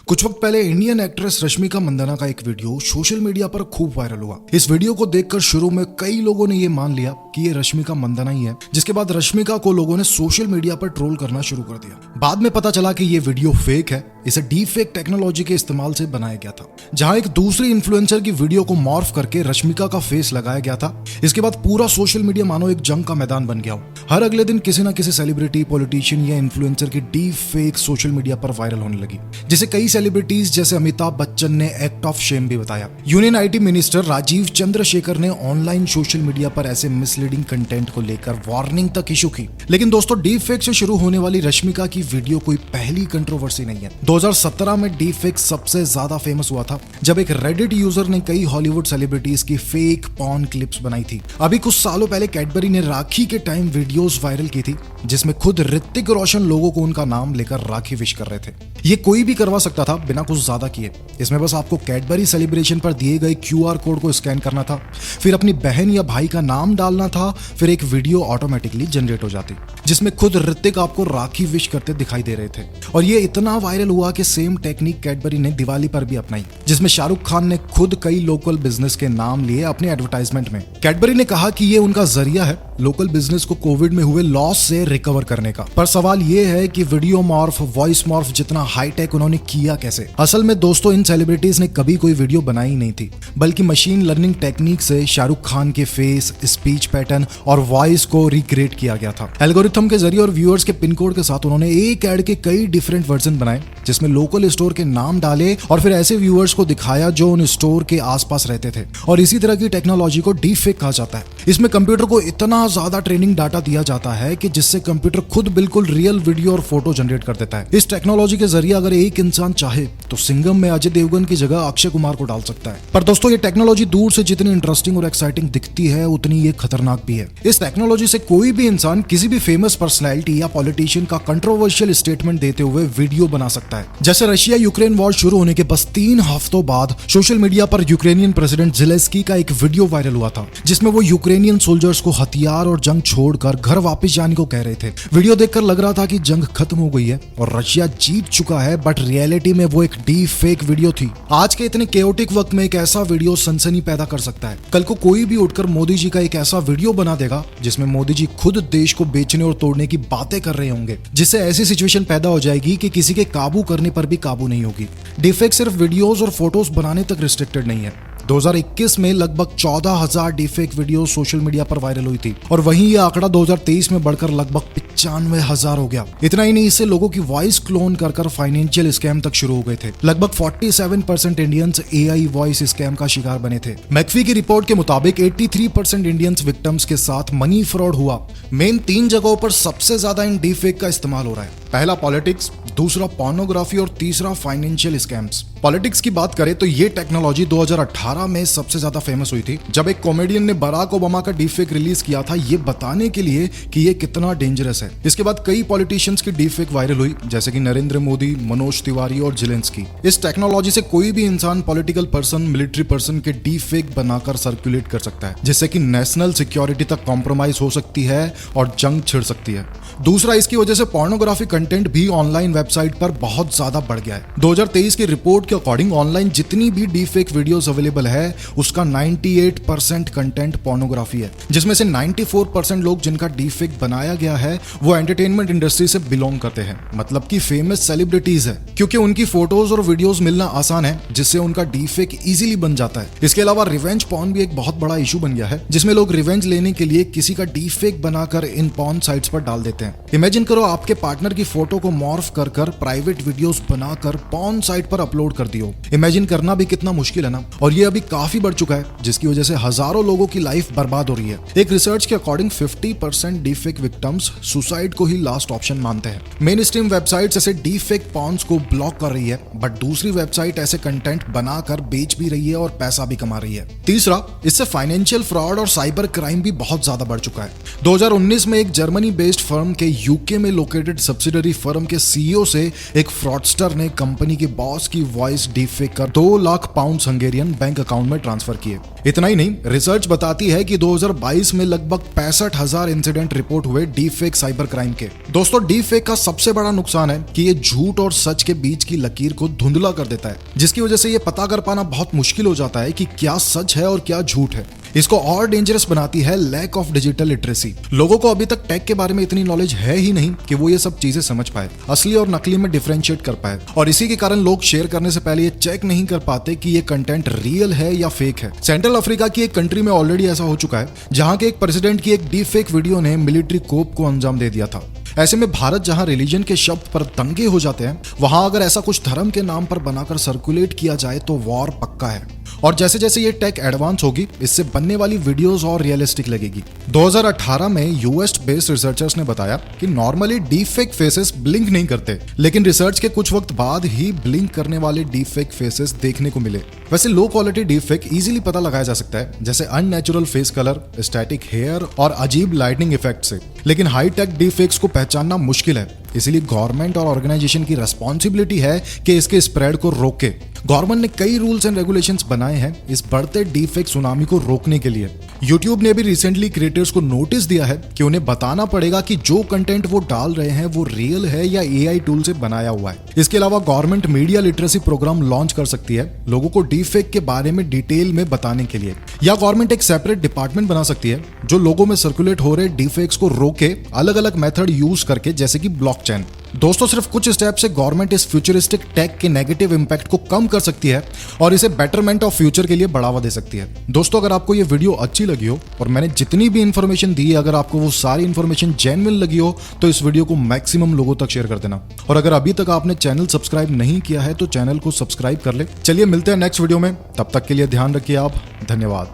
कुछ वक्त पहले इंडियन एक्ट्रेस रश्मिका मंदाना का एक वीडियो सोशल मीडिया पर खूब वायरल हुआ। इस वीडियो को देखकर शुरू में कई लोगों ने ये मान लिया कि ये रश्मिका मंदाना ही है, जिसके बाद रश्मिका को लोगों ने सोशल मीडिया पर ट्रोल करना शुरू कर दिया। बाद में पता चला कि ये वीडियो फेक है, इसे डीप फेक टेक्नोलॉजी के इस्तेमाल से बनाया गया था, जहां एक दूसरी इन्फ्लुएंसर की वीडियो को मॉर्फ करके रश्मिका का फेस लगाया गया था। इसके बाद पूरा सोशल मीडिया मानो एक जंग का मैदान बन गया हो। हर अगले दिन किसी न किसी सेलिब्रिटी, पॉलिटिशियन या इन्फ्लुएंसर की डीप फेक सोशल मीडिया पर वायरल होने लगी, जिसे कई सेलिब्रिटीज जैसे अमिताभ बच्चन ने एक्ट ऑफ शेम भी बताया। Union IT minister Rajeev Chandrasekhar ने ऑनलाइन सोशल मीडिया पर ऐसे मिसलीडिंग कंटेंट को लेकर वार्निंग तक इशू की। लेकिन दोस्तों, डीप फेक से शुरू होने वाली रश्मिका की वीडियो कोई पहली कंट्रोवर्सी नहीं है। 2017 में डीप फेक सबसे ज्यादा फेमस हुआ था, जब एक रेडिट यूजर ने कई हॉलीवुड सेलिब्रिटीज की फेक पॉर्न क्लिप्स बनाई थी। अभी कुछ सालों पहले कैडबरी ने राखी के टाइम वीडियोस वायरल की थी, जिसमें खुद ऋतिक रोशन लोगों को उनका नाम लेकर राखी विश कर रहे थे। ये कोई भी करवा सकता था बिना कुछ ज्यादा किए। इसमें बस आपको कैडबरी सेलिब्रेशन पर दिए गए क्यूआर कोड को स्कैन करना था, फिर अपनी बहन या भाई का नाम डालना था, फिर एक वीडियो ऑटोमेटिकली जनरेट हो जाती, जिसमें खुद ऋतिक आपको राखी विश करते दिखाई दे रहे थे। और ये इतना वायरल हुआ कि सेम टेक्निक कैडबरी ने दिवाली पर भी अपनाई, जिसमें शाहरुख खान ने खुद कई लोकल बिजनेस के नाम लिए अपने एडवर्टाइजमेंट में। कैडबरी ने कहा कि ये उनका जरिया है लोकल बिजनेस को कोविड में हुए लॉस से रिकवर करने का। पर सवाल ये है कि वीडियो मॉर्फ, वॉइस मॉर्फ जितना हाईटेक उन्होंने किया कैसे? असल में दोस्तों, इन सेलिब्रिटीज ने कभी कोई वीडियो बनाई नहीं थी, बल्कि मशीन लर्निंग टेक्निक से शाहरुख खान के फेस, स्पीच पैटर्न और वॉइस को रिक्रिएट किया गया था। एल्गोरिथम के जरिए और व्यूअर्स के पिन कोड के साथ उन्होंने एक ऐड के कई डिफरेंट वर्जन बनाए, जिसमें लोकल स्टोर के नाम डाले और फिर ऐसे व्यूअर्स को दिखाया जो उन स्टोर के आसपास रहते थे। और इसी तरह की टेक्नोलॉजी को डीप फेक कहा जाता है। इसमें कंप्यूटर को इतना ज्यादा ट्रेनिंग डाटा दिया जाता है कि जिससे कंप्यूटर खुद बिल्कुल रियल वीडियो और फोटो जनरेट कर देता है। इस टेक्नोलॉजी के जरिए अगर एक इंसान चाहे तो सिंघम में अजय देवगन की जगह अक्षय कुमार को डाल सकता है। पर दोस्तों, ये टेक्नोलॉजी दूर से जितनी इंटरेस्टिंग और एक्साइटिंग दिखती है, उतनी ये खतरनाक भी है। इस टेक्नोलॉजी से कोई भी इंसान किसी भी फेमस पर्सनैलिटी या पॉलिटिशियन का कंट्रोवर्शियल स्टेटमेंट देते हुए वीडियो बना सकता है। जैसे रशिया यूक्रेन वॉर शुरू होने के बस 3 हफ्तों बाद सोशल मीडिया पर यूक्रेनियन प्रेसिडेंट ज़ेलेंस्की का एक वीडियो वायरल हुआ था, जिसमें वो यूक्रेनियन सोल्जर्स को हथियार और जंग छोड़कर घर वापस जाने को कह रहे थे। वीडियो देखकर लग रहा था कि जंग खत्म हो गई है और रशिया जीत चुका है, बट रियलिटी में वो एक डीप फेक वीडियो थी। आज के इतने केओटिक वक्त में एक ऐसा वीडियो सनसनी पैदा कर सकता है। कल को कोई भी उठकर मोदी जी का एक ऐसा वीडियो बना देगा जिसमें मोदी जी खुद देश को बेचने और तोड़ने की बातें कर रहे होंगे, जिससे ऐसी सिचुएशन पैदा हो जाएगी कि किसी के काबू करने पर भी काबू नहीं होगी। डीप फेक सिर्फ वीडियोस और फोटोज बनाने तक रिस्ट्रिक्टेड नहीं है। 2021 में लगभग 14,000 डीफेक वीडियो सोशल मीडिया पर वायरल हुई थी, और वहीं यह आंकड़ा 2023 में बढ़कर लगभग 95,000 हो गया। इतना ही नहीं, इससे लोगों की वॉइस क्लोन कर फाइनेंशियल स्कैम तक शुरू हो गए थे। लगभग 47% इंडियंस एआई वॉइस स्कैम का शिकार बने थे। मैकफी की रिपोर्ट के मुताबिक 83% इंडियंस विक्टिम्स के साथ मनी फ्रॉड हुआ। मेन 3 जगहों पर सबसे ज्यादा इन डीफेक का इस्तेमाल हो रहा है। पहला पॉलिटिक्स, दूसरा पोर्नोग्राफी और तीसरा फाइनेंशियल स्कैम्स। पॉलिटिक्स की बात करें तो ये टेक्नोलॉजी 2018 में सबसे ज्यादा फेमस हुई थी, जब एक कॉमेडियन ने बराक ओबामा का डीफेक रिलीज किया था, ये बताने के लिए कि ये कितना डेंजरस है। इसके बाद कई पॉलिटिशियंस की डीफेक वायरल हुई, जैसे कि नरेंद्र मोदी, मनोज तिवारी और ज़ेलेंस्की। इस टेक्नोलॉजी से कोई भी इंसान पॉलिटिकल पर्सन, मिलिट्री पर्सन के डीफेक बनाकर सर्कुलेट कर सकता है, जिससे कि नेशनल सिक्योरिटी तक कॉम्प्रोमाइज हो सकती है और जंग छिड़ सकती है। दूसरा, इसकी वजह से पोर्नोग्राफी कंटेंट भी ऑनलाइन वेबसाइट पर बहुत ज्यादा बढ़ गया है। 2023 की रिपोर्ट के अकॉर्डिंग ऑनलाइन जितनी भी डीफेक वीडियोस अवेलेबल है, उसका 98% कंटेंट पोर्नोग्राफी है, जिसमें से 94% लोग जिनका डीफेक बनाया गया है वो एंटरटेनमेंट इंडस्ट्री से बिलोंग करते हैं, मतलब कि फेमस सेलिब्रिटीज है, क्योंकि उनकी फोटोज और वीडियोस मिलना आसान है, जिससे उनका डीफेक इजीली बन जाता है। इसके अलावा रिवेंज पॉर्न भी एक बहुत बड़ा इशू बन गया है, जिसमें लोग रिवेंज लेने के लिए किसी का डीफेक बनाकर इन पॉर्न साइट्स पर डाल देते हैं। इमेजिन करो, आपके पार्टनर की फोटो को मॉर्फ कर प्राइवेट वीडियोस बनाकर पॉर्न साइट पर अपलोड कर दियो। इमेजिन करना भी कितना मुश्किल है ना। और ये अभी काफी बढ़ चुका है, जिसकी वजह से हजारों लोगों की लाइफ बर्बाद हो रही है। एक रिसर्च के अकॉर्डिंग 50% डीफेक विक्टिम्स सुसाइड को ही लास्ट ऑप्शन मानते हैं। मेन स्ट्रीम वेबसाइट्स ऐसे डीफेक पॉर्न्स को ब्लॉक कर रही है, बट दूसरी वेबसाइट ऐसे कंटेंट बनाकर बेच भी रही है और पैसा भी कमा रही है। तीसरा, इससे फाइनेंशियल फ्रॉड और साइबर क्राइम भी बहुत ज्यादा बढ़ चुका है। 2019 में एक जर्मनी बेस्ड फर्म के यूके में लोकेटेड सब्सिडरी फर्म के सीईओ से एक फ्रॉडस्टर ने कंपनी के बॉस की वॉइस डीपफेक कर 2 lakh pound Hungarian bank account में ट्रांसफर किए। इतना ही नहीं, रिसर्च बताती है कि 2022 में लगभग 65,000 इंसिडेंट रिपोर्ट हुए डीपफेक साइबर क्राइम के। दोस्तों, डीपफेक का सबसे बड़ा नुकसान है कि ये झूठ और सच के बीच की लकीर को धुंधला कर देता है, जिसकी वजह से ये पता कर पाना बहुत मुश्किल हो जाता है कि क्या सच है और क्या झूठ है। इसको और डेंजरस बनाती है लैक ऑफ डिजिटल लिटरेसी। लोगों को अभी तक टेक के बारे में इतनी नॉलेज है ही नहीं कि वो ये सब चीजें समझ पाए, असली और नकली में डिफरेंशिएट कर पाए, और इसी के कारण लोग शेयर करने से पहले ये चेक नहीं कर पाते कि ये कंटेंट रियल है या फेक है। सेंट्रल अफ्रीका की एक कंट्री में ऑलरेडी ऐसा हो चुका है, जहां के एक प्रेसिडेंट की एक डीपफेक वीडियो ने मिलिट्री कोप को अंजाम दे दिया था। ऐसे में भारत जहां रिलीजन के शब्द पर दंगे हो जाते हैं, वहां अगर ऐसा कुछ धर्म के नाम पर बनाकर सर्कुलेट किया जाए तो वॉर पक्का है। और जैसे जैसे ये टेक एडवांस होगी, इससे बनने वाली वीडियोस और रियलिस्टिक लगेगी। 2018 में यूएस बेस्ड रिसर्चर्स ने बताया कि नॉर्मली डीपफेक फेसेस ब्लिंक नहीं करते, लेकिन रिसर्च के कुछ वक्त बाद ही ब्लिंक करने वाले डीपफेक फेसेस देखने को मिले। वैसे लो क्वालिटी डीपफेक इजीली पता लगाया जा सकता है, जैसे unnatural face colour, static hair और अजीब लाइटनिंग इफेक्ट से, लेकिन हाई टेक डीपफेक्स को पहचानना मुश्किल है। इसीलिए गवर्नमेंट और ऑर्गेनाइजेशन की रेस्पॉन्सिबिलिटी है कि इसके स्प्रेड को रोके। गवर्नमेंट ने कई रूल्स एंड रेगुलेशंस बनाए हैं इस बढ़ते डीपफेक सुनामी को रोकने के लिए। यूट्यूब ने भी रिसेंटली क्रिएटर्स को नोटिस दिया है कि उन्हें बताना पड़ेगा कि जो कंटेंट वो डाल रहे हैं वो रियल है या एआई टूल से बनाया हुआ है। इसके अलावा government media literacy programme launch कर सकती है लोगों को डीपफेक के बारे में डिटेल में बताने के लिए, या गवर्नमेंट एक सेपरेट डिपार्टमेंट बना सकती है जो लोगों में सर्कुलेट हो रहे डीपफेक्स को रोके, अलग अलग मेथड यूज करके, जैसे कि ब्लॉकचेन। दोस्तों, सिर्फ कुछ स्टेप से गवर्नमेंट इस फ्यूचरिस्टिक टेक के नेगेटिव इंपैक्ट को कम कर सकती है और इसे बेटरमेंट ऑफ फ्यूचर के लिए बढ़ावा दे सकती है। दोस्तों, अगर आपको ये वीडियो अच्छी लगी हो और मैंने जितनी भी इंफॉर्मेशन दी है, अगर आपको वो सारी इंफॉर्मेशन जेन्युइन लगी हो, तो इस वीडियो को मैक्सिमम लोगों तक शेयर कर देना। और अगर अभी तक आपने चैनल सब्सक्राइब नहीं किया है तो चैनल को सब्सक्राइब कर ले। चलिए मिलते हैं नेक्स्ट वीडियो में, तब तक के लिए ध्यान रखिए आप। धन्यवाद।